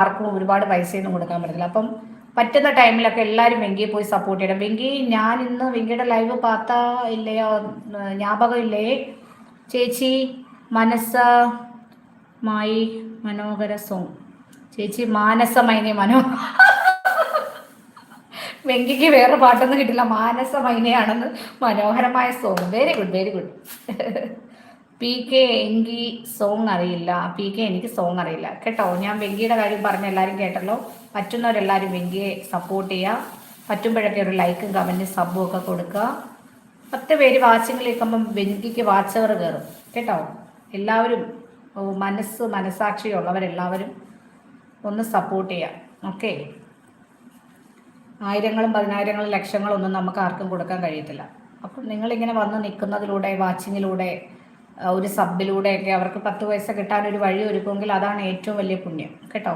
ആർക്കും ഒരുപാട് പൈസയൊന്നും കൊടുക്കാൻ പറ്റത്തില്ല. അപ്പം പറ്റുന്ന ടൈമിലൊക്കെ എല്ലാവരും വെങ്കിയെ പോയി സപ്പോർട്ട് ചെയ്യണം. വെങ്കി, ഞാൻ ഇന്ന് വെങ്കിയുടെ ലൈവ് പാത്താ ഇല്ലയോ ஞாபகம் ഇല്ലേ ചേച്ചി? മനസ്സമായി മനോഹര സോങ് ചേച്ചി, മാനസമൈനെ വെങ്കിക്ക് വേറെ പാട്ടൊന്നും കിട്ടില്ല, മാനസമൈനയാണെന്ന് മനോഹരമായ song. Very good, very good. P K എങ്കി സോങ് അറിയില്ല. പി കെ എനിക്ക് സോങ് അറിയില്ല കേട്ടോ. ഞാൻ വെങ്കിയുടെ കാര്യം പറഞ്ഞ എല്ലാവരും കേട്ടല്ലോ. പറ്റുന്നവരെല്ലാവരും വെങ്കിയെ സപ്പോർട്ട് ചെയ്യുക. പറ്റുമ്പോഴൊക്കെ ഒരു ലൈക്കും കമൻറ്റും സബ്ബും ഒക്കെ കൊടുക്കുക. 10 പേര് വാച്ചിങ്ങിൽ നിൽക്കുമ്പം വെങ്കിക്ക് വാച്ചവർ കയറും കേട്ടോ. എല്ലാവരും മനസാക്ഷിയുള്ളവരെല്ലാവരും ഒന്ന് സപ്പോർട്ട് ചെയ്യാം. ഓക്കെ. ആയിരങ്ങളും പതിനായിരങ്ങളും ലക്ഷങ്ങളും ഒന്നും നമുക്ക് ആർക്കും കൊടുക്കാൻ കഴിയത്തില്ല. അപ്പം നിങ്ങളിങ്ങനെ വന്ന് നിൽക്കുന്നതിലൂടെ, വാച്ചിങ്ങിലൂടെ, ഒരു സബിലൂടെയൊക്കെ അവർക്ക് 10 പൈസ കിട്ടാനൊരു വഴി ഒരുക്കുമെങ്കിൽ അതാണ് ഏറ്റവും വലിയ പുണ്യം കേട്ടോ.